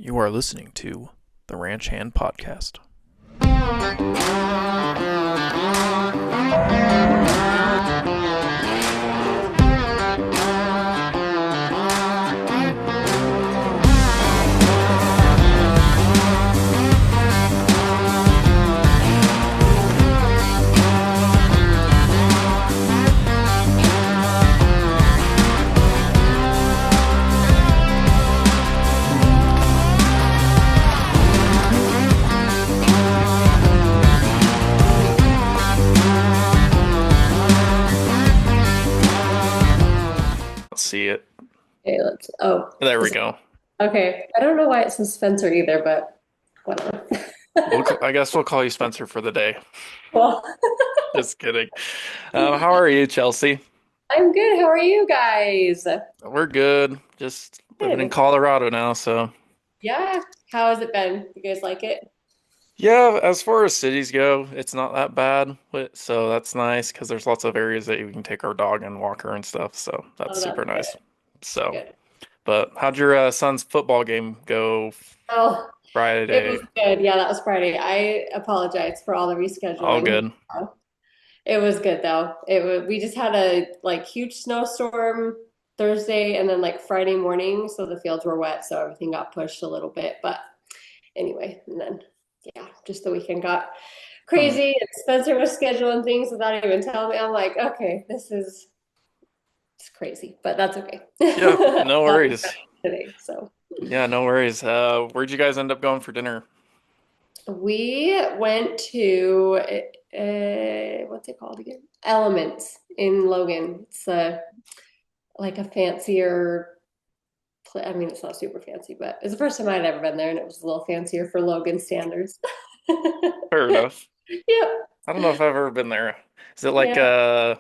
You are listening to the Ranch Hand Podcast. Let's see it. Okay, There we go. okay. I don't know why it says Spencer either, but whatever. I guess we'll call you Spencer for the day. Well, Just kidding. How are you, Chelsey? I'm good. How are you guys? We're good. Just living in Good. Colorado now, so Yeah. How has it been? You guys like it? yeah, as far as cities go, it's not that bad. So that's nice because there's lots of areas that we can take our dog and walk her and stuff, so that's Oh, that's super nice. good. So, Good. but how'd your son's football game go Oh, it Friday? was good. Yeah, that was Friday. I apologize for all the All rescheduling. good. It was good though. We just had a huge snowstorm Thursday and then Friday morning, so the fields were wet, so everything got pushed a little bit. But anyway, and then yeah, just the weekend got Hmm. crazy and Spencer was scheduling things without even telling me. I'm like, okay, this is it's crazy, but that's okay. Yeah, no Glad it's worries. better today. So Yeah, no worries. Where'd you guys end up going for dinner? we went to what's it called again? Elements in Logan. It's like a fancier I mean, it's not super fancy, but it's the first time I'd ever been there, and it was a little fancier for Logan standards. Fair enough. Yep. I don't know if I've ever been there. Is it like Yeah.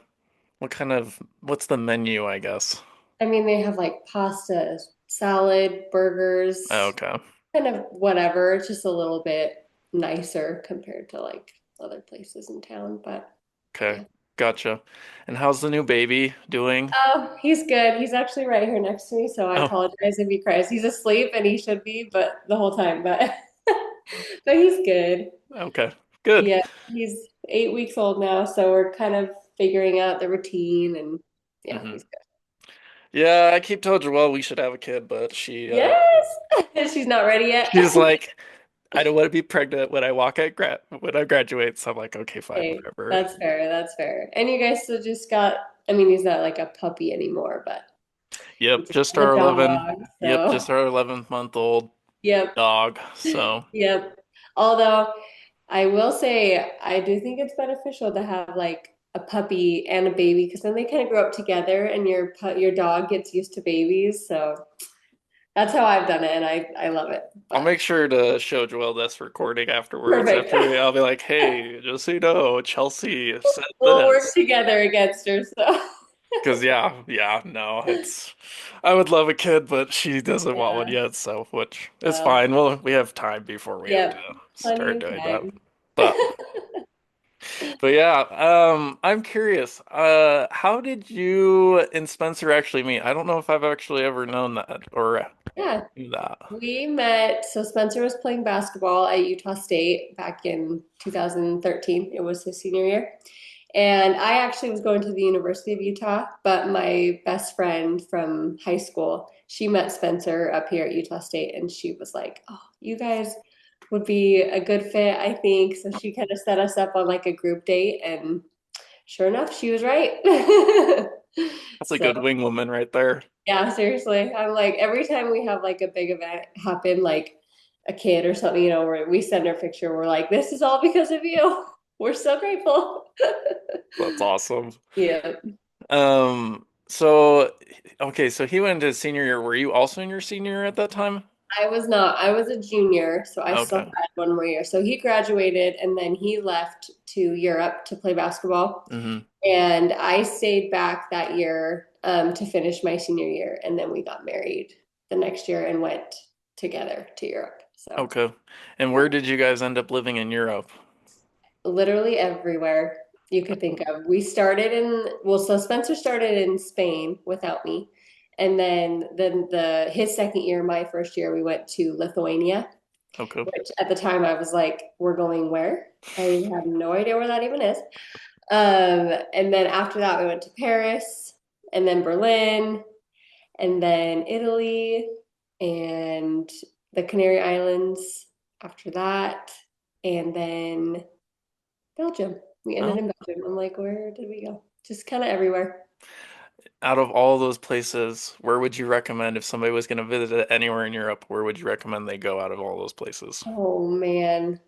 what's the menu, I guess? I mean, they have like pasta, salad, Oh, burgers, okay. kind of whatever. It's just a little bit nicer compared to other places in town. But Okay. yeah. Gotcha. And how's the new baby doing? Oh, he's good. He's actually right here next to me, so I Oh, apologize if he cries. He's asleep and he should be, but the whole time, but but he's good. okay. Good. Yeah, he's 8 weeks old now, so we're kind of figuring out the routine and yeah, Hmm. he's good. Yeah, I keep telling Joelle we should have a kid, but Yes. She's not ready yet. she's like, I don't want to be pregnant when I graduate. So I'm like, okay, fine, Okay, whatever. that's fair. That's fair. And you guys still just got, I mean, he's not like a puppy anymore, but he Yep, just had a dog. So, just our 11-month-old yep, dog. So, yep. Although I will say, I do think it's beneficial to have like a puppy and a baby because then they kind of grow up together and your dog gets used to babies. So that's how I've done it, and I love it. I'll But make sure to show Joelle this recording afterwards. perfect. I'll be like, hey, just so you know, Chelsea said We'll work this. together against her. So Because no, I would love a kid, but she doesn't want one yeah. yet, so which is Well, fine. Well, we have time before we have to yep. Plenty start of doing that. time. But yeah, I'm curious. How did you and Spencer actually meet? I don't know if I've actually ever known that or Yeah. knew that. We met, so Spencer was playing basketball at Utah State back in 2013. It was his senior year. And I actually was going to the University of Utah, but my best friend from high school, she met Spencer up here at Utah State, and she was like, "Oh, you guys would be a good fit, I think." So she kind of set us up on like a group date, and sure enough, she was right. That's a So good wing woman right there. yeah, seriously. I'm like every time we have like a big event happen, like a kid or something, where we send her a picture, we're like, this is all because of you. We're so grateful. That's awesome. Yeah. So okay, so he went into his senior year. Were you also in your senior year at that time? I was not. I was a junior, so I still Okay. had one more year. So he graduated and then he left to Europe to play basketball. Hmm. And I stayed back that year to finish my senior year. And then we got married the next year and went together to Europe. So Okay. And where did you guys end up living in Europe? literally everywhere you could think of. We started in, well, so Spencer started in Spain without me. And then the his second year, my first year, we went to Lithuania, Okay. which at the time I was like, we're going where? I have no idea where that even is. And then after that, we went to Paris and then Berlin and then Italy and the Canary Islands after that, and then Belgium. We ended Well, in Belgium. I'm like, where did we go? Just kind of everywhere. out of all those places, where would you recommend if somebody was going to visit anywhere in Europe, where would you recommend they go out of all those places? Oh man.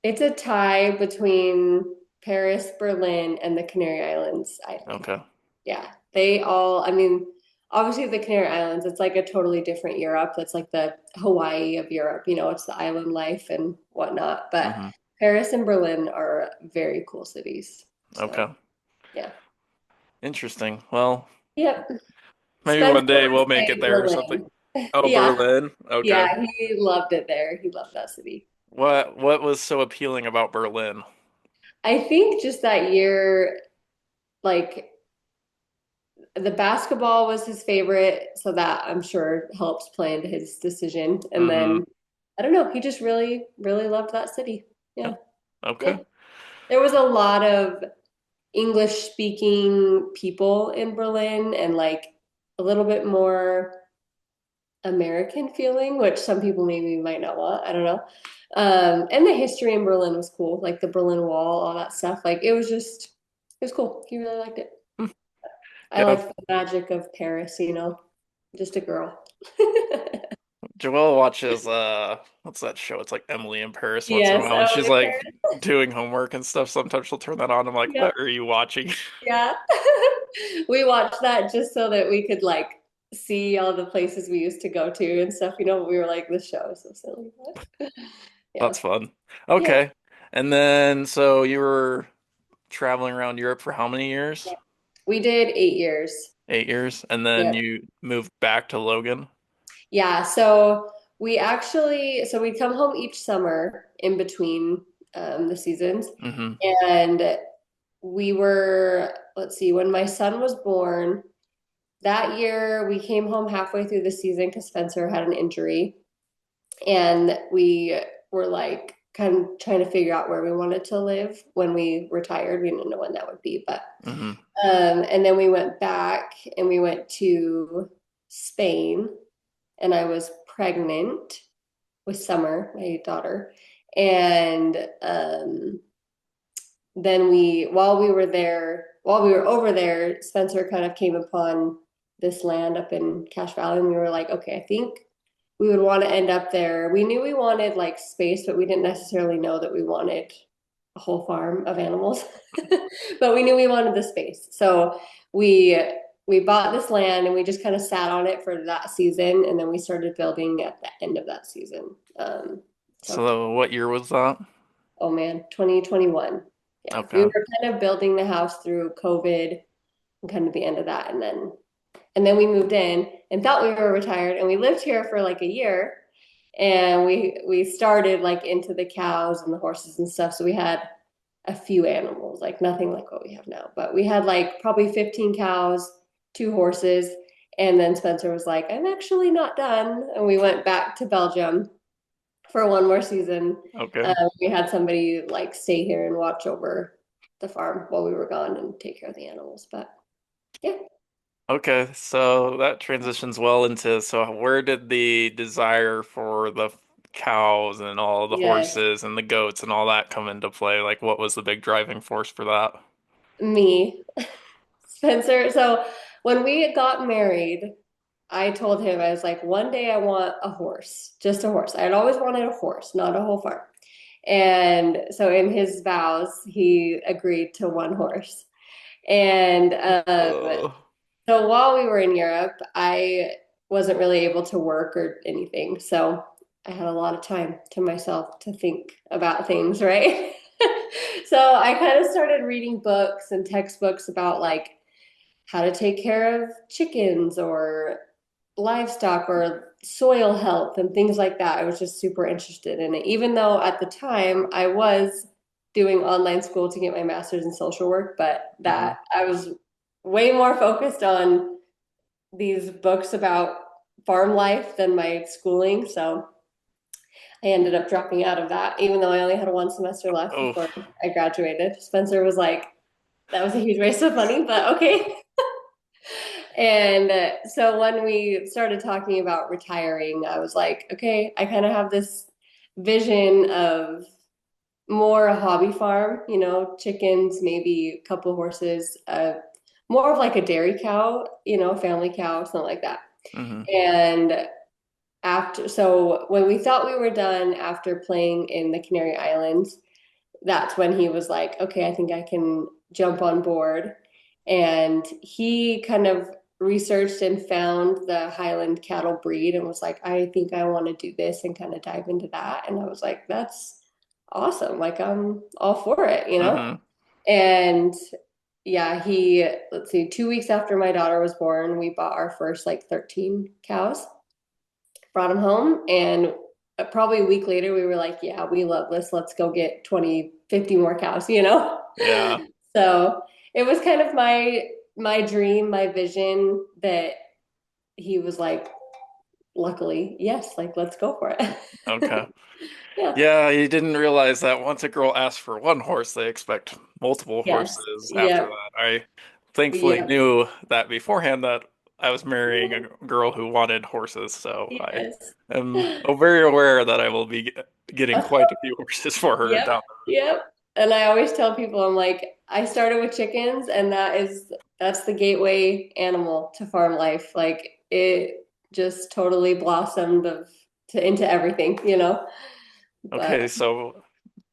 It's a tie between Paris, Berlin, and the Canary Islands, I think. Okay. Yeah. They all, I mean, obviously the Canary Islands, it's like a totally different Europe. It's like the Hawaii of Europe, it's the island life and whatnot. But Hmm. Paris and Berlin are very cool cities. So, Okay. yeah. Interesting. Well, Yep. maybe Spencer one day would we'll make it say there or something. Berlin. Oh, Yeah. Berlin. Okay. Yeah. He loved it there. He loved that city. What was so appealing about Berlin? I think just that year, like the basketball was his favorite, so that I'm sure helps play into his decision. And Hmm. then I don't know, he just really, really loved that city. Yeah. Yeah. Okay. Yeah. There was a lot of English speaking people in Berlin and like a little bit more American feeling, which some people maybe might not want. I don't know. And the history in Berlin was cool, like the Berlin Wall, all that stuff. Like it was cool. He really liked it. Hmm. I Yeah. like the magic of Paris, just a girl. Joelle watches what's that show? It's like Emily in Paris once in a Yes, while, and she's Emily like Paris. doing homework and stuff. Sometimes she'll turn that on. I'm like, Yep. what are you watching? Yeah. We watched that just so that we could like see all the places we used to go to and stuff. We were like, this show is so silly. But yeah. That's fun. Yeah. Okay. And then so you were traveling around Europe for how many years? Yeah. We did 8 years. 8 years. And then Yep. you moved back to Logan. Yeah. So we'd come home each summer in between the seasons. Hmm. And let's see, when my son was born, that year we came home halfway through the season because Spencer had an injury. And we were like kind of trying to figure out where we wanted to live when we retired. We didn't know when that would be, but Hmm. and then we went back and we went to Spain, and I was pregnant with Summer, my daughter. And then while we were over there, Spencer kind of came upon this land up in Cache Valley, and we were like, okay, I think we would want to end up there. We knew we wanted like space, but we didn't necessarily know that we wanted a whole farm of animals. But we knew we wanted the space. So we we bought this land and we just kind of sat on it for that season, and then we started building at the end of that season. So So what year was that? oh man, 2021. Yeah, we Okay. were kind of building the house through COVID and kind of the end of that, and then we moved in and thought we were retired, and we lived here for like a year, and we started like into the cows and the horses and stuff. So we had a few animals, like nothing like what we have now, but we had like probably 15 cows, two horses, and then Spencer was like, "I'm actually not done," and we went back to Belgium for one more season. Okay. We had somebody like stay here and watch over the farm while we were gone and take care of the animals. But yeah, Okay. So that transitions well into so where did the desire for the cows and all the yes, horses and the goats and all that come into play? Like what was the big driving force for that? me, Spencer. So when we got married, I told him, I was like, one day I want a horse, just a horse. I had always wanted a horse, not a whole farm. And so in his vows, he agreed to one horse. And Oh. so while we were in Europe, I wasn't really able to work or anything. So I had a lot of time to myself to think about things, right? So I kind of started reading books and textbooks about like how to take care of chickens or livestock or soil health and things like that. I was just super interested in it, even though at the time I was doing online school to get my master's in social work, but Hmm. that I was way more focused on these books about farm life than my schooling. So I ended up dropping out of that, even though I only had one semester left Oh, before I graduated. Spencer was like, that was a huge waste of money, but okay. And so when we started talking about retiring, I was like, okay, I kind of have this vision of more a hobby farm, chickens, maybe a couple horses, more of like a dairy cow, family cow, something like that. hmm. And so when we thought we were done after playing in the Canary Islands, that's when he was like, okay, I think I can jump on board. And he kind of researched and found the Highland cattle breed and was like, I think I want to do this and kind of dive into that. And I was like, that's awesome. Like, I'm all for it. Hmm. And yeah, let's see, 2 weeks after my daughter was born, we bought our first like 13 cows, brought them home. And probably a week later, we were like, yeah, we love this. Let's go get 20, 50 more cows. Yeah. So it was kind of my dream, my vision that he was like, luckily, yes, like let's go for it. Okay. Yeah. Yeah, you didn't realize that once a girl asks for one horse, they expect multiple Yes. horses after Yep. that. I thankfully Yep. knew that beforehand that I was marrying a girl who wanted horses, so I Yes. am very aware that I will be getting quite a few horses for her Yep. down. Yep. And I always tell people, I'm like, I started with chickens, and that's the gateway animal to farm life. Like it just totally blossomed into everything. But Okay, so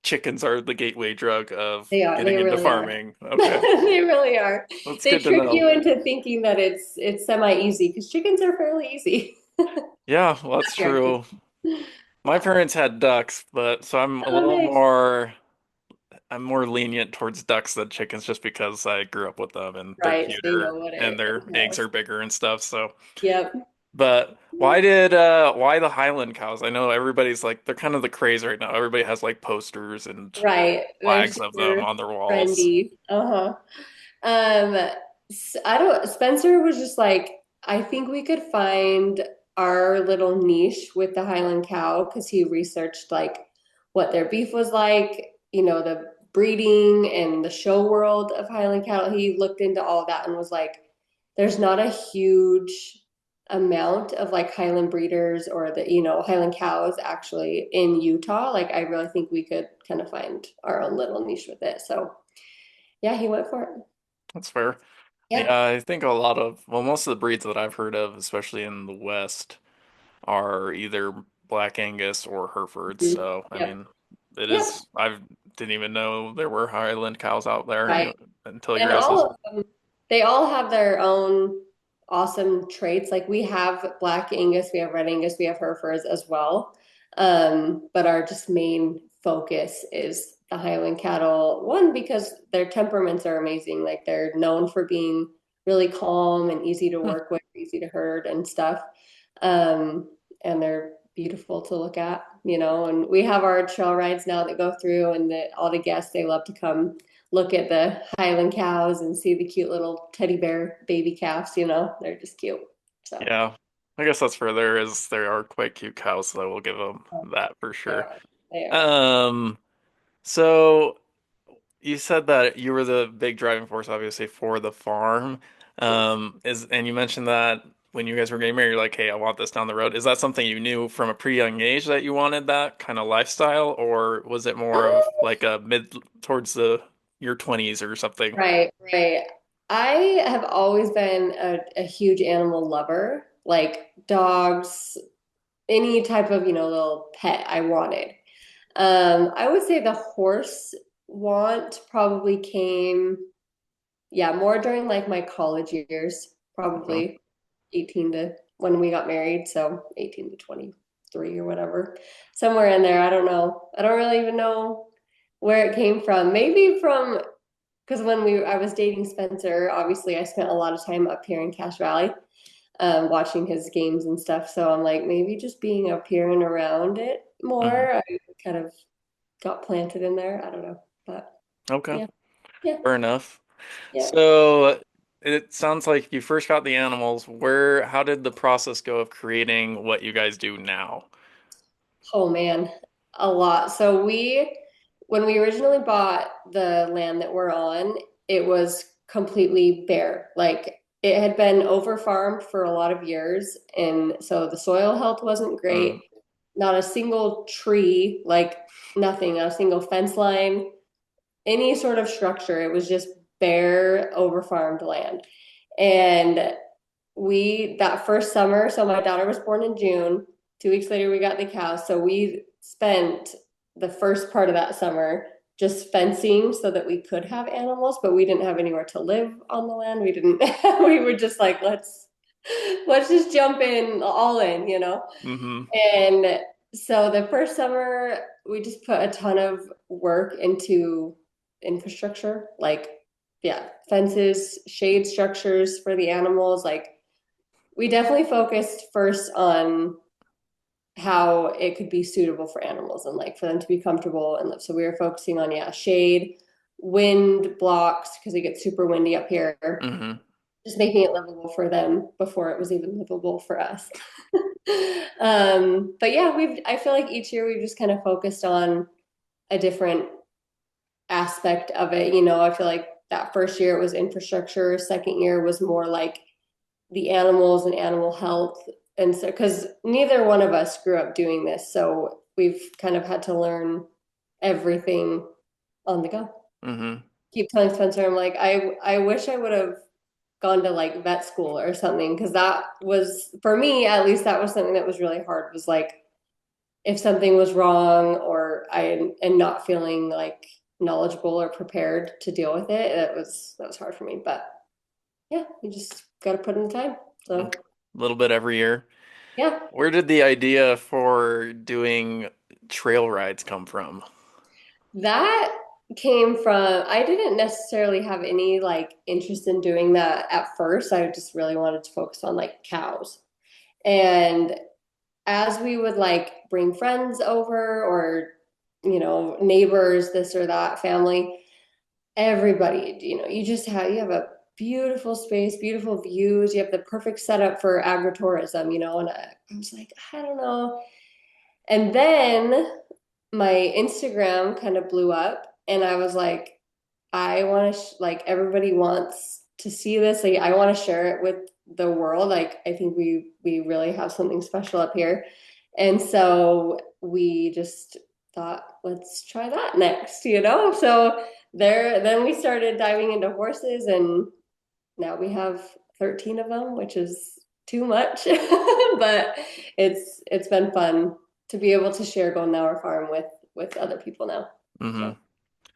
chickens are the gateway drug of they are, getting they into really are. farming. Okay, They really are. that's They good to trick know. you into thinking that it's semi easy because chickens are fairly easy. Yeah, well, that's Backyard true. chickens. My Yeah. parents had ducks, but so I'm a Oh, little nice. more I'm more lenient towards ducks than chickens just because I grew up with them and they're Right. So you cuter know what and it their eggs entails. are bigger and stuff. So, Yep. but why the Highland cows? I know everybody's like they're kind of the craze right now. Everybody has like posters and Right. They're flags of them super on their walls. trendy. Uh-huh. Um, I don't, Spencer was just like, I think we could find our little niche with the Highland cow because he researched like what their beef was like, the breeding and the show world of Highland cattle. He looked into all that and was like, there's not a huge amount of like Highland breeders or Highland cows actually in Utah. Like, I really think we could kind of find our own little niche with it. So, yeah, he went for it. That's fair. Yeah. Yeah, I think a lot of well, most of the breeds that I've heard of, especially in the West, are either Black Angus or Herefords. Mhm. So, I Yep. mean, it Yep. is. I didn't even know there were Highland cows out there Right. until you And guys all was. of them, they all have their own awesome traits. Like we have Black Angus, we have Red Angus, we have Herefords as well. But our just main focus is the Highland cattle. One, because their temperaments are amazing. Like they're known for being really calm and easy to Hmm. work with, easy to herd and stuff. Um, and they're beautiful to look at. And we have our trail rides now that go through, and all the guests, they love to come look at the Highland cows and see the cute little teddy bear baby calves. They're just cute. So, Yeah, I guess that's fair. There are quite cute cows, so I will give them that for they sure. are. They are. Um, so you said that you were the big driving force, obviously, for the farm. Yes. And you mentioned that when you guys were getting married, you're like, hey, I want this down the road. Is that something you knew from a pretty young age that you wanted that kind of lifestyle, or was it more of like a mid towards your 20s or something? Right, right. I have always been a huge animal lover, like dogs, any type of, little pet I wanted. I would say the horse want probably came, yeah, more during like my college years, Okay. probably 18 to when we got married, so 18 to 23 or whatever. Somewhere in there, I don't know. I don't really even know where it came from. Maybe from because when I was dating Spencer, obviously I spent a lot of time up here in Cache Valley, watching his games and stuff. So I'm like, maybe just being up here and around it Mhm. more, I kind of got planted in there. I don't know, but Okay. yeah, yeah, Fair enough. yeah. So it sounds like you first got the animals. How did the process go of creating what you guys do now? Oh man, a lot. When we originally bought the land that we're on, it was completely bare. Like it had been over farmed for a lot of years. And so the soil health wasn't Mm, great. Not a single tree, like nothing, not a single fence line, any sort of structure. It was just bare, over farmed land. And that first summer, so my daughter was born in June. 2 weeks later, we got the cows. So we spent the first part of that summer just fencing so that we could have animals, but we didn't have anywhere to live on the land. We didn't, we were just like, let's just jump in, all in, you know? hmm And so the first summer, we just put a ton of work into infrastructure, like, yeah, fences, shade structures for the animals. Like, we definitely focused first on how it could be suitable for animals and like for them to be comfortable and live. So we were focusing on, yeah, shade, wind blocks, because it gets super windy up here, hmm just making it livable for them before it was even livable for us. But yeah, I feel like each year we've just kind of focused on a different aspect of it. You know, I feel like that first year it was infrastructure, second year was more like the animals and animal health. And so, because neither one of us grew up doing this, so we've kind of had to learn everything on the go. hmm Keep telling Spencer, I'm like, I wish I would have gone to like vet school or something, because that was, for me at least, that was something that was really hard. Was like if something was wrong or I and not feeling like knowledgeable or prepared to deal with it, that was hard for me. But yeah, you just got to put in the time. A So little bit every year. yeah, Where did the idea for doing trail rides come from? that came from, I didn't necessarily have any like interest in doing that at first. I just really wanted to focus on like cows. And as we would like bring friends over or, neighbors, this or that, family, everybody, you have a beautiful space, beautiful views. You have the perfect setup for agritourism, and I was like, I don't know. And then my Instagram kind of blew up, and I was like, I want to like everybody wants to see this. Like I want to share it with the world. Like I think we really have something special up here. And so we just thought, let's try that next. So then we started diving into horses, and now we have 13 of them, which is too much. But it's been fun to be able to share Golden Hour Farm with other people now. hmm So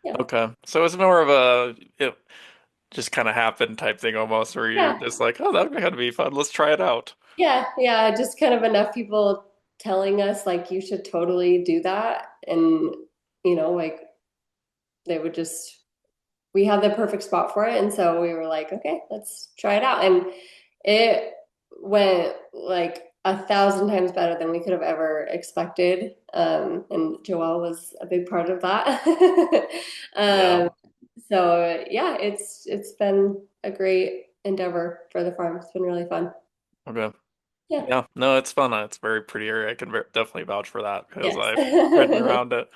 yeah. Okay. So it's more of it just kind of happened type thing almost, where you're Yeah. just like, oh, that would be fun. Let's try it out. Yeah, yeah, just kind of enough people telling us like you should totally do that. And like they would just we have the perfect spot for it. And so we were like, okay, let's try it out. And it went like 1,000 times better than we could have ever expected. And Joelle was a big part of that. Yeah. um, so yeah, it's been a great endeavor for the farm. It's been really fun. Okay. Yeah. Yeah. No, it's fun. It's very pretty area. I can definitely vouch for that because Yes. I've ridden around it.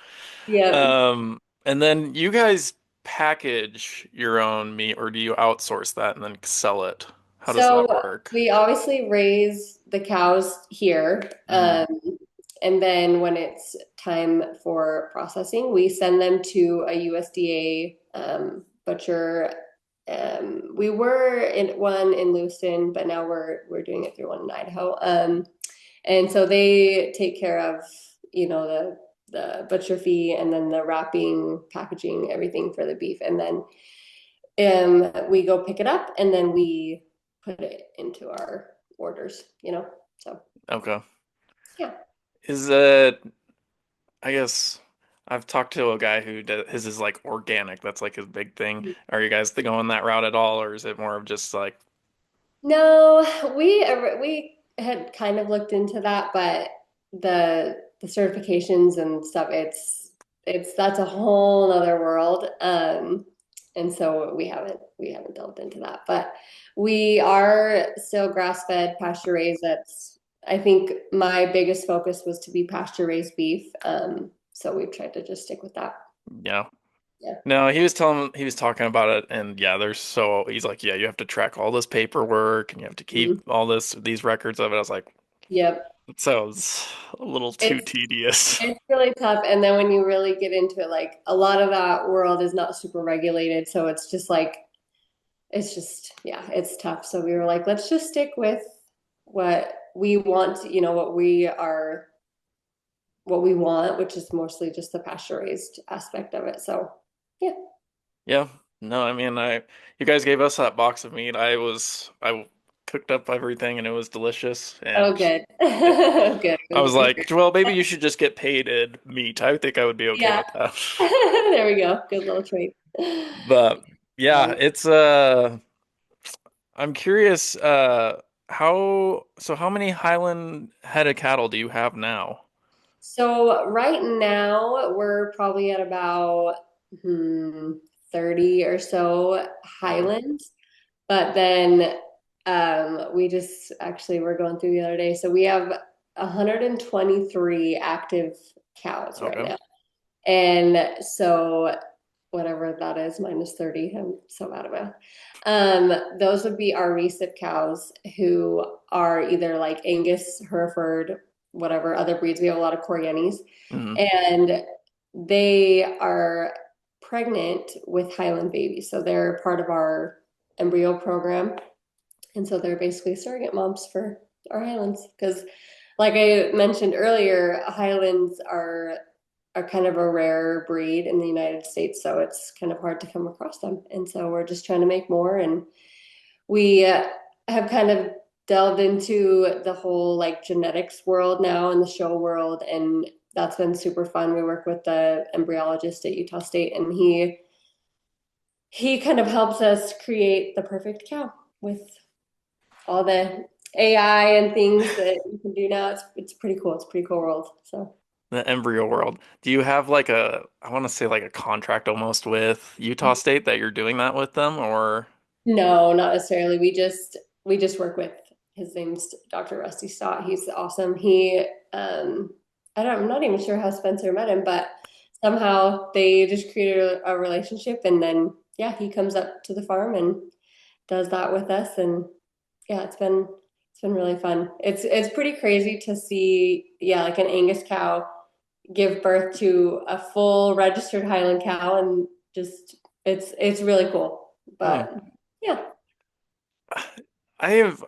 Yep. And then you guys package your own meat, or do you outsource that and then sell it? How does So that work? we obviously raise the cows here. hmm And then when it's time for processing, we send them to a USDA butcher. We were in one in Lewiston, but now we're doing it through one in Idaho. And so they take care of, the butcher fee and then the wrapping, packaging, everything for the beef. And then we go pick it up and then we put it into our orders. So Okay. yeah. Is it, I guess I've talked to a guy who does, his is like organic. That's like his big thing. Are you guys going that route at all, or is it more of just like, No, we had kind of looked into that, but the certifications and stuff, it's that's a whole other world. And so we haven't delved into that, but we are still grass fed, pasture raised. That's I think my biggest focus was to be pasture raised beef. So we've tried to just stick with that. Yeah. Yeah. No, he was talking about it, and yeah, he's like, yeah, you have to track all this paperwork, and you have to keep Mhm. all these records of it. I was like, Yep. it sounds a little too It's tedious. it's really tough. And then when you really get into it, like a lot of that world is not super regulated. So it's just like it's just yeah, it's tough. So we were like, let's just stick with what we want, what we want, which is mostly just the pasture raised aspect of it. So yeah. Yeah. No, I mean, you guys gave us that box of meat. I cooked up everything, and it was delicious, Oh, and good. it, Good. I Good was to hear. like, well, maybe you should just get paid in meat. I think I would be okay Yeah. with that. There we go. Good little treat. But yeah, Um, it's I'm curious, how many Highland head of cattle do you have now? so right now we're probably at about 30 or so Okay. Highlands, but then we just actually were going through the other day. So we have 123 active cows right Okay. now. And so whatever that is, minus 30, I'm so bad at math. Those would be our recip cows who are either like Angus, Hereford, whatever other breeds. We have a lot of Coryenis, Hmm. and they are pregnant with Highland babies. So they're part of our embryo program. And so they're basically surrogate moms for our Highlands. Because, like I mentioned earlier, Highlands are kind of a rare breed in the United States, so it's kind of hard to come across them. And so we're just trying to make more, and we have kind of delved into the whole like genetics world now and the show world, and that's been super fun. We work with the embryologist at Utah State, and he kind of helps us create the perfect cow with all the AI and things that you can do now. It's pretty cool. It's a pretty cool world. So The embryo world. Do you have like I want to say like a contract almost with Utah State that you're doing that with them, or? no, not necessarily. We just work with his name's Dr. Rusty Stott. He's awesome. I'm not even sure how Spencer met him, but somehow they just created a relationship, and then yeah, he comes up to the farm and does that with us, and yeah, it's been really fun. It's pretty crazy to see, yeah, like an Angus cow give birth to a full registered Highland cow, and just it's really cool. Hmm. But yeah. I have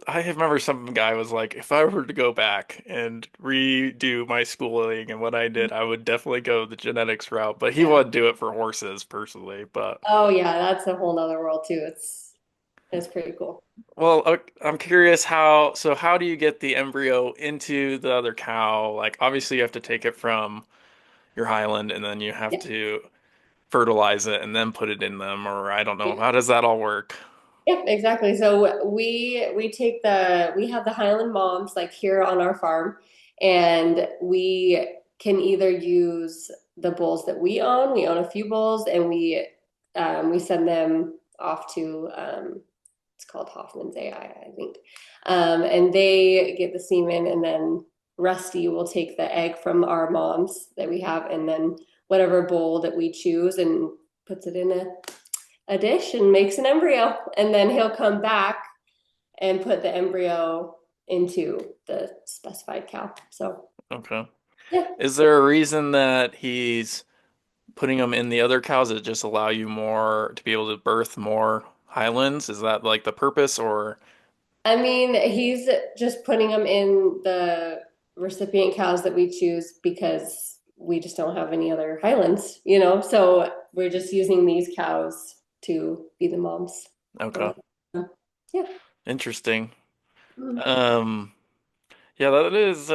remember some guy was like, if I were to go back and redo my schooling and what I did, I would definitely go the genetics route, but he Yeah. would do it for horses personally. But Oh yeah, that's a whole nother world too. It's pretty cool. well, I'm curious how do you get the embryo into the other cow? Like obviously you have to take it from your Highland and then you have Yeah. to fertilize it and then put it in them, or I don't know. Yeah, How does that all work? yeah, exactly. So we have the Highland moms like here on our farm, and we can either use the bulls that we own. We own a few bulls, and we send them off to it's called Hoffman's AI, I think. And they get the semen, and then Rusty will take the egg from our moms that we have, and then whatever bowl that we choose, and puts it in a dish and makes an embryo. And then he'll come back and put the embryo into the specified cow. So, Okay. yeah. Is there a reason that he's putting them in the other cows that just allow you more to be able to birth more Highlands? Is that like the purpose or I mean, he's just putting them in the recipient cows that we choose because we just don't have any other Highlands, you know? So we're just using these cows to be the moms okay. for. Yeah. Interesting. Mhm. Um yeah, that is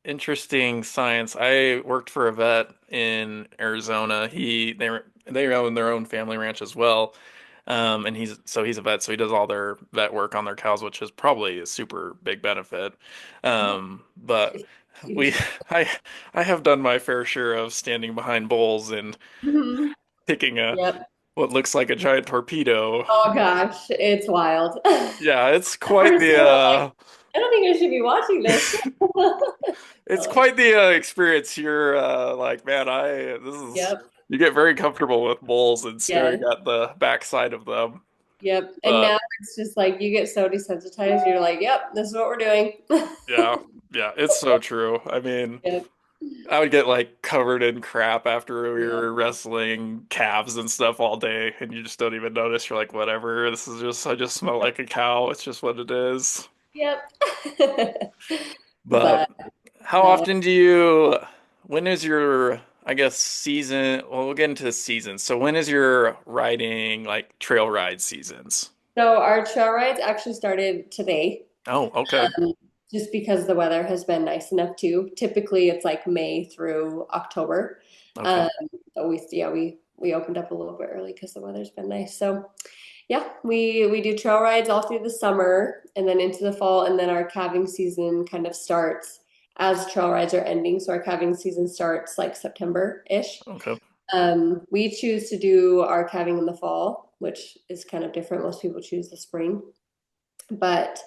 interesting science. I worked for a vet in Arizona. They own their own family ranch as well. And he's a vet, so he does all their vet work on their cows, which is probably a super big benefit. Yeah. But we, Huge. I, I have done my fair share of standing behind bulls and Mhm. picking a Yep. what looks like a giant torpedo. Oh gosh, it's wild. Yeah, it's quite We're the still like, I don't think I should be watching this. it's Oh, quite the experience. You're like, man, I this is yep, you get very comfortable with bulls and staring yes, at the backside of them. yep. And But now it's just like you get so desensitized. You're like, yep, this is what we're doing. yeah, yeah, it's so true. I mean, Yep, I would get like covered in crap after we yep, were wrestling calves and stuff all day, and you just don't even notice. You're like, whatever, this is just, I just smell like a cow. It's just what it is. yep. But But how no. often do you, when is your, I guess, season? Well, we'll get into the season. So when is your riding, like trail ride seasons? So our trail rides actually started today, Oh, okay. just because the weather has been nice enough too. Typically, it's like May through October. Okay. Um, but we opened up a little bit early because the weather's been nice. So yeah, we do trail rides all through the summer and then into the fall, and then our calving season kind of starts as trail rides are ending. So our calving season starts like September-ish. Okay. We choose to do our calving in the fall, which is kind of different. Most people choose the spring, but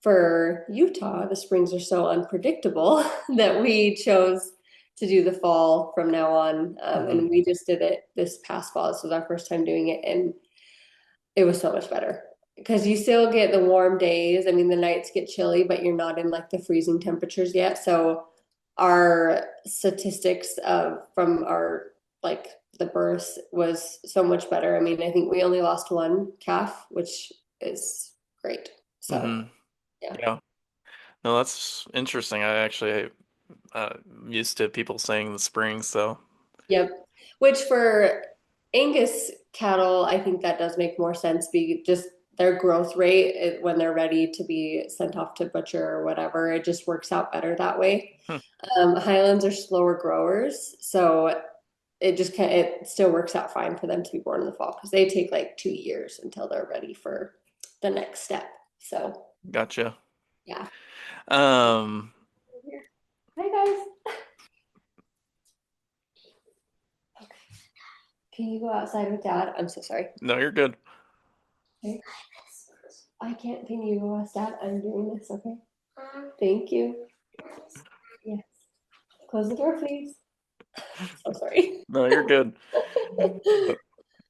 for Utah, the springs are so unpredictable that we chose to do the fall from now on. Hmm. And we just did it this past fall. This was our first time doing it, and it was so much better because you still get the warm days. I mean, the nights get chilly, but you're not in like the freezing temperatures yet. So our statistics of from our like the births was so much better. I mean, I think we only lost one calf, which is great. So Hmm. yeah. Yeah. No, that's interesting. I actually used to people saying the spring, so Yep. Which for Angus cattle, I think that does make more sense. Be just their growth rate when they're ready to be sent off to butcher or whatever, it just works out better that way. hmm, Highlands are slower growers, so it still works out fine for them to be born in the fall because they take like 2 years until they're ready for the next step. So gotcha. yeah. Um, Hi guys. Can you go outside with Dad? I'm so sorry. no, you're good. Okay. I can't pin you, Dad. I'm doing this, okay? Thank you. Yes. Close the door, please. So sorry. No, you're good.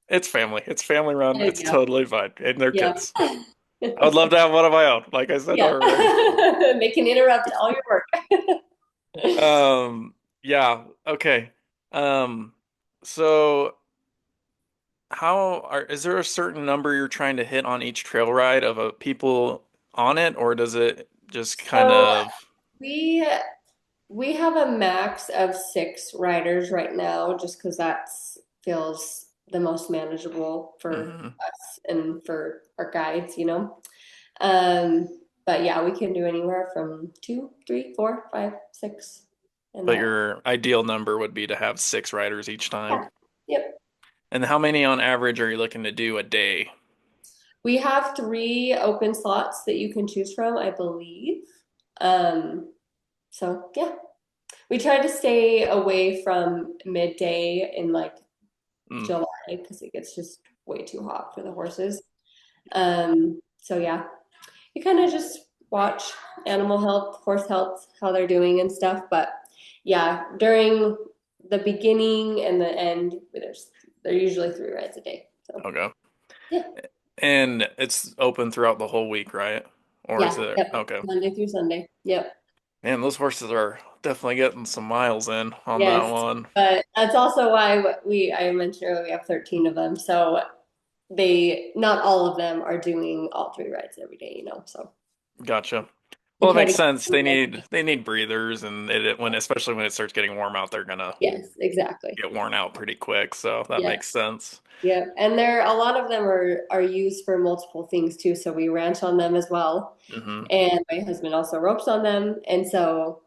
It's family. It's family run. It's Yeah. totally fine. And they're Yeah. kids. I would love to have one of my own, like I said Yeah. earlier. They can interrupt all your work. Yeah, okay. Um, so is there a certain number you're trying to hit on each trail ride of people on it, or does it just kind So of we we have a max of 6 riders right now, just because that's feels the most manageable for Mhm. us and for our guides. Um, but yeah, we can do anywhere from two, three, four, five, six, and But that. your ideal number would be to have 6 riders each time? Yeah. Yep. And how many on average are you looking to do a day? We have 3 open slots that you can choose from, I believe. Um, so yeah, we try to stay away from midday in like Mm, July because it gets just way too hot for the horses. So yeah, you kind of just watch animal health, horse health, how they're doing and stuff. But yeah, during the beginning and the end, there are usually 3 rides a day. So okay. yeah, And it's open throughout the whole week, right? Or is yeah, it yep. okay? Monday through Sunday. Yep. Man, those horses are definitely getting some miles in on that Yes. one. But that's also why I mentioned earlier we have 13 of them. So not all of them are doing all 3 rides every day. So Gotcha. we Well, it try makes to keep sense. them They need breathers, and especially when it starts getting warm out, they're gonna yes, exactly. get worn out pretty quick. So that Yeah. makes sense. Yeah. And a lot of them are used for multiple things too. So we ranch on them as well. Hmm. And my husband also ropes on them. And so,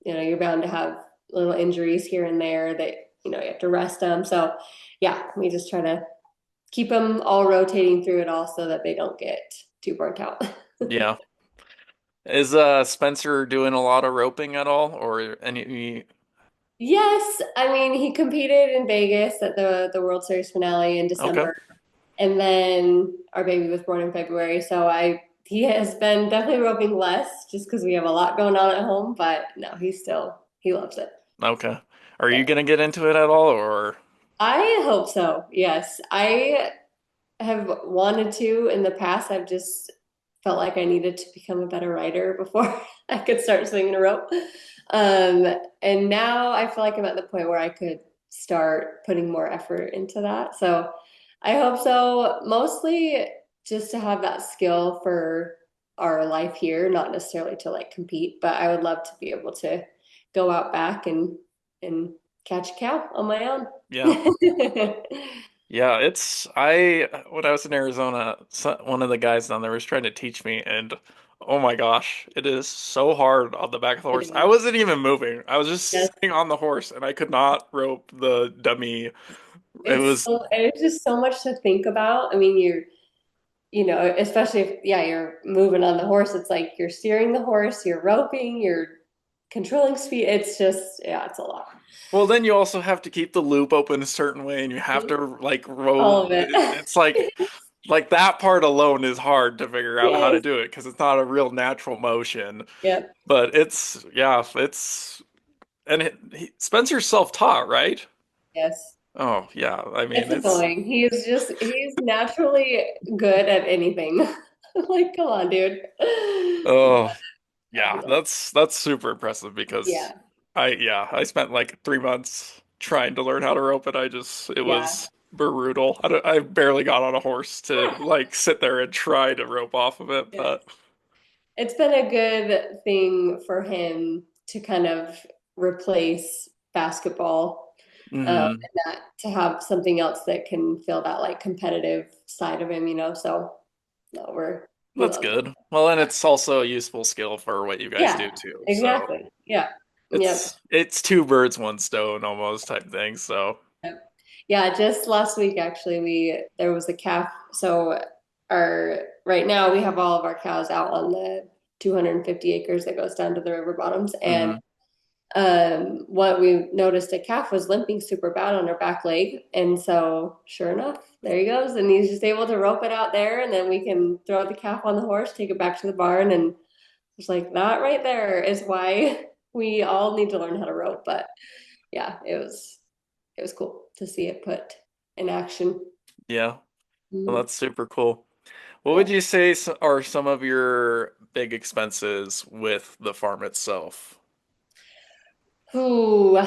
you're bound to have little injuries here and there that, you have to rest them. So yeah, we just try to keep them all rotating through it all so that they don't get too burnt out. Yeah. Is Spencer doing a lot of roping at all, or any? Yes, I mean he competed in Vegas at the World Series finale in Okay. December, and then our baby was born in February. So I he has been definitely roping less just because we have a lot going on at home. But no, he loves it. Okay. Are you Yep. gonna get into it at all or I hope so. Yes, I have wanted to in the past. I've just felt like I needed to become a better writer before I could start swinging a rope. Um, and now I feel like I'm at the point where I could start putting more effort into that. So I hope so. Mostly just to have that skill for our life here, not necessarily to like compete, but I would love to be able to go out back and catch a cow on my own. yeah. Yeah, it's I when I was in Arizona, one of the guys down there was trying to teach me, and oh my gosh, it is so hard on the back of the It horse. I is. wasn't even moving. I was just Yes. sitting on the horse, and I could not rope the dummy. It was It's just so much to think about. I mean, especially if, yeah, you're moving on the horse, it's like you're steering the horse, you're roping, you're controlling speed. It's just, yeah, it's a lot. well, then you also have to keep the loop open a certain way, and you have to like row. All of it. It's like that part alone is hard to figure out how to Yes. do it because it's not a real natural motion. Yep. But it's yeah, it's and Spencer's self-taught, right? Yes. Oh yeah, I It's mean it's annoying. He's naturally good at anything. Like, come on, dude. oh Yeah, yeah, that's super impressive because yeah, I spent like 3 months trying to learn how to rope it. It yeah. was brutal. I barely got on a horse to like sit there and try to rope off of it, Yeah. but It's been a good thing for him to kind of replace basketball, mhm, and that to have something else that can feel that like competitive side of him. So no, he that's loves it. good. Well, and it's also a useful skill for what you guys do Yeah, too. So exactly. Yeah. Yep. it's two birds, one stone almost type thing. So Yep. Yeah, just last week actually we there was a calf. So our right now we have all of our cows out on the 250 acres that goes down to the river bottoms, and mhm. what we noticed, a calf was limping super bad on her back leg. And so sure enough, there he goes. And he's just able to rope it out there. And then we can throw the calf on the horse, take it back to the barn. And it's like that right there is why we all need to learn how to rope. But yeah, it was cool to see it put in action. Yeah, well, Mhm. that's super cool. What would Yeah. you say are some of your big expenses with the farm itself? Ooh,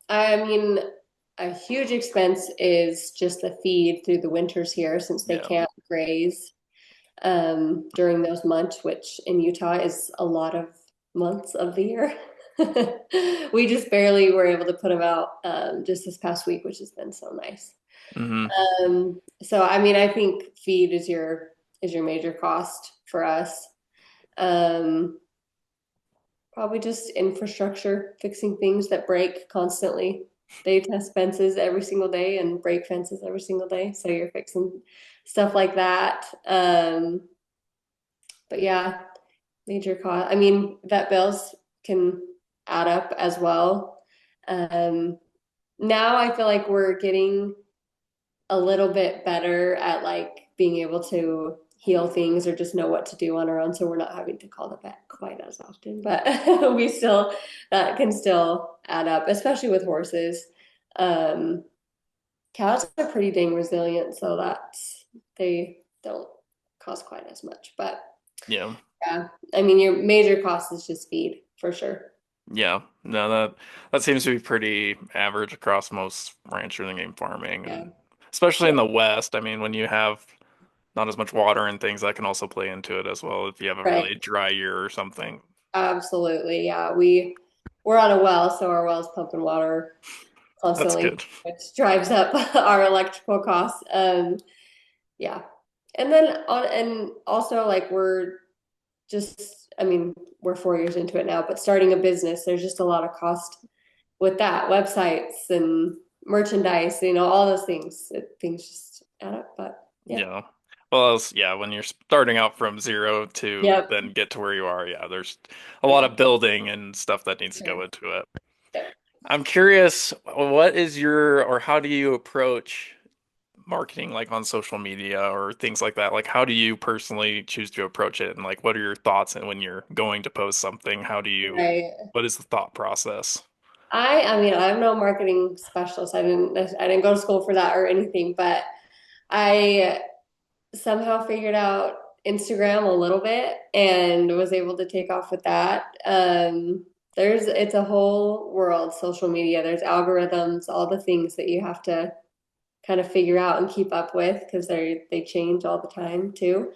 I mean, a huge expense is just the feed through the winters here since they Yeah. can't graze during those months, which in Utah is a lot of months of the year. We just barely were able to put them out just this past week, which has been so nice. Hmm. So I mean, I think feed is your major cost for us. Um, Probably just infrastructure, fixing things that break constantly. They test fences every single day and break fences every single day. So you're fixing stuff like that. But yeah, major cost. I mean, vet bills can add up as well. Um, Now I feel like we're getting a little bit better at like being able to heal things or just know what to do on our own. So we're not having to call the vet quite as often, but that can still add up, especially with horses. Um, Cows are pretty dang resilient, so they don't cost quite as much. But Yeah. yeah, I mean, your major cost is just feed for sure. Yeah. No, that seems to be pretty average across most ranching and game farming, Yeah. and especially in Yep. the West. I mean, when you have not as much water and things, that can also play into it as well if you have a Right. really dry year or something. Absolutely. Yeah. We're on a well, so our well's pumping water That's constantly, good. which drives up our electrical costs. Yeah. And also like I mean, we're 4 years into it now, but starting a business, there's just a lot of cost with that, websites and merchandise, all those things. Things just add up, but yeah. Yeah. Well, yeah, when you're starting out from zero to Yep. then get to where you are, yeah, there's a lot Yeah. of building and stuff that needs to go Sure. into it. Yep. I'm curious, what is your, or how do you approach marketing like on social media or things like that? Like, how do you personally choose to approach it? And like, what are your thoughts and when you're going to post something? Right. What is the thought process? I mean, I'm no marketing specialist. I didn't go to school for that or anything, but I somehow figured out Instagram a little bit and was able to take off with that. It's a whole world, social media. There's algorithms, all the things that you have to kind of figure out and keep up with because they change all the time too.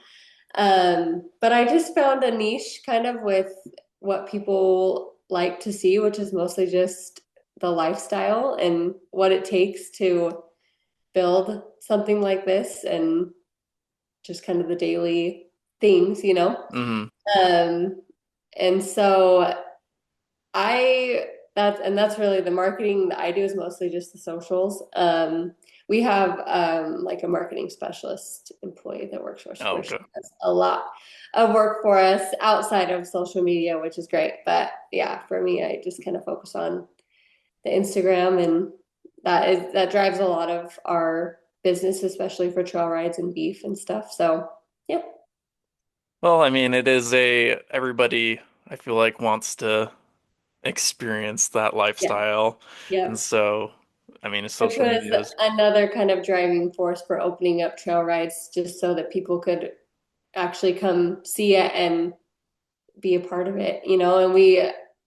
But I just found a niche kind of with what people like to see, which is mostly just the lifestyle and what it takes to build something like this and just kind of the daily things. Hmm. Um, and so I that's really the marketing that I do is mostly just the socials. We have like a marketing specialist employee that works for us Oh, where she okay. does a lot of work for us outside of social media, which is great. But yeah, for me, I just kind of focus on the Instagram and that drives a lot of our business, especially for trail rides and beef and stuff. So yeah, Well, I mean, it is everybody I feel like wants to experience that yeah, lifestyle. yeah. And so, I mean, Which social was media is, another kind of driving force for opening up trail rides, just so that people could actually come see it and be a part of it. And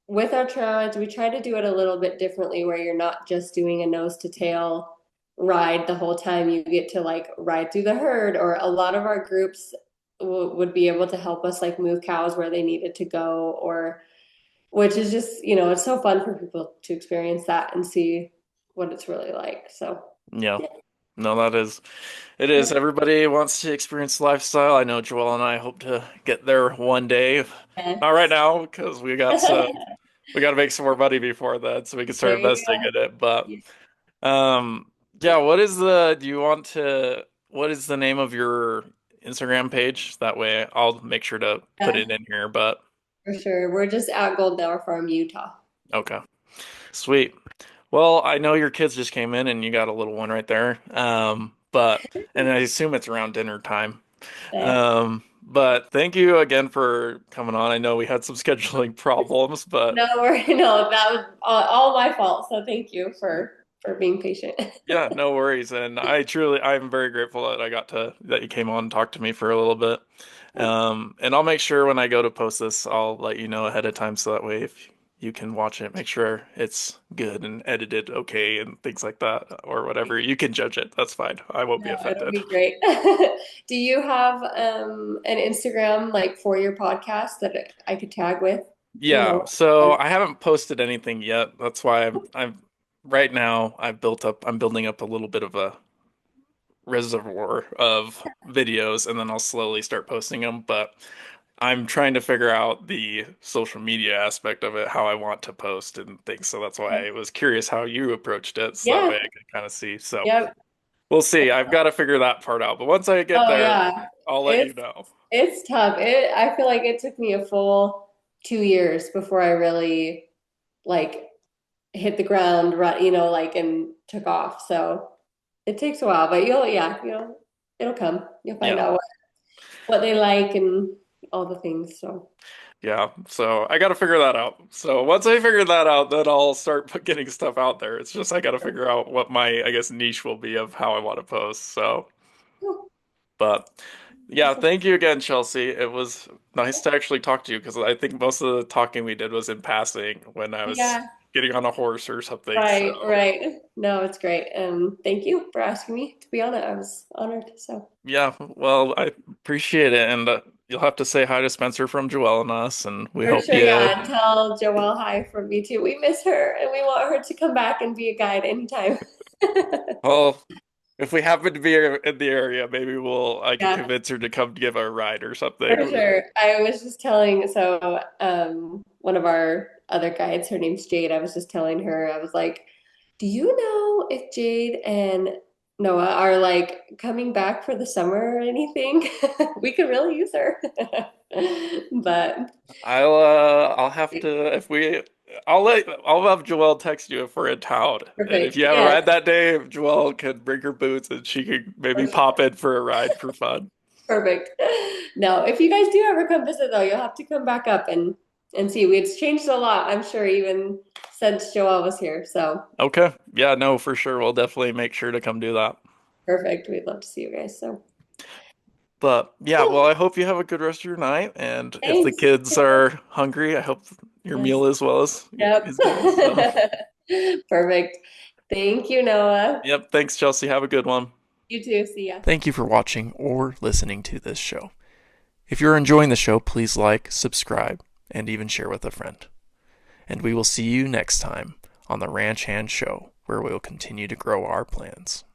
with our trail rides, we try to do it a little bit differently where you're not just doing a nose to tail ride the whole time. You get to like ride through the herd, or a lot of our groups would be able to help us like move cows where they needed to go, or which is just, it's so fun for people to experience that and see what it's really like. So, yeah. yeah. No, it is. Yeah. Everybody wants to experience the lifestyle. I know Joel and I hope to get there one day. Not right Yes. now because we got to make some more money before that so we can start There you investing in it. But go. yeah, do you want to, what is the name of your Instagram page? That way I'll make sure to put Yeah, it in here. But for sure. We're just at Golden Farm, Utah. okay, sweet. Well, I know your kids just came in and you got a little one right there. And I assume it's around dinner time. Yeah. But thank you again for coming on. I know we had some scheduling problems, but No, that was all my fault. So thank you for being patient. yeah, no worries. And I'm very grateful that that you came on and talked to me for a little bit. And I'll make sure when I go to post this, I'll let you know ahead of time so that way if you can watch it, make sure it's good and edited okay and things like that or whatever. You can judge it. That's fine. I won't be No, it'll offended. be great. Do you have an Instagram like for your podcast that I could tag with? Yeah, so I haven't posted anything yet. That's why I'm right now I'm building up a little bit of a reservoir of videos and then I'll slowly start posting them, but I'm trying to figure out the social media aspect of it, how I want to post and things. So that's why I was curious how you approached it, so that way Yeah. I can kind of see. So Yep. we'll see. I've got to figure that part out, but once I get Oh there, yeah. I'll let you It's know. it's tough. I feel like it took me a full 2 years before I really like hit the ground, like and took off. So it takes a while, but it'll come. You'll find Yeah. out what they like and all the things. So Yeah, so I got to figure that out. So once I figure that out, then I'll start getting stuff out there. It's just I got to figure out what my, I guess, niche will be of how I want to post. So, oh, but yeah, awesome. thank you again, Chelsea. It was nice to actually talk to you because I think most of the talking we did was in passing when I was Yeah, getting on a horse or something. So, right, right. No, it's great. And thank you for asking me to be on it. I was honored. So yeah, well, I appreciate it. And you'll have to say hi to Spencer from Joelle and us. And we for hope sure, you, yeah. Tell Joelle hi from me too. We miss her and we want her to come back and be a guide anytime. well, if we happen to be in the area, maybe I can Yeah. convince her to come give a ride or For something. sure. I was just telling, so one of our other guides, her name's Jade. I was just telling her, I was like, do you know if Jade and Noah are like coming back for the summer or anything? We could really use her. But I'll have to I'll have Joelle text you if we're in town. And if Perfect. you have a Yes, ride that day, Joelle could bring her boots and she could for maybe sure. pop in for a ride for fun. Perfect. No, if you guys do ever come visit though, you'll have to come back up and see. It's changed a lot, I'm sure, even since Joelle was here. So Okay. Yeah, no, for sure. We'll definitely make sure to come do that. perfect. We'd love to see you guys. So But yeah, well, I hope you have a good rest of your night. And if the thanks. kids are hungry, I hope your Yes. meal as well as Yep. is good. So, Perfect. Thank you, Noah. yep. Thanks, Chelsey. Have a good one. You too. See ya. Thank you for watching or listening to this show. If you're enjoying the show, please like, subscribe, and even share with a friend. And we will see you next time on the Ranch Hand Show, where we will continue to grow our plans.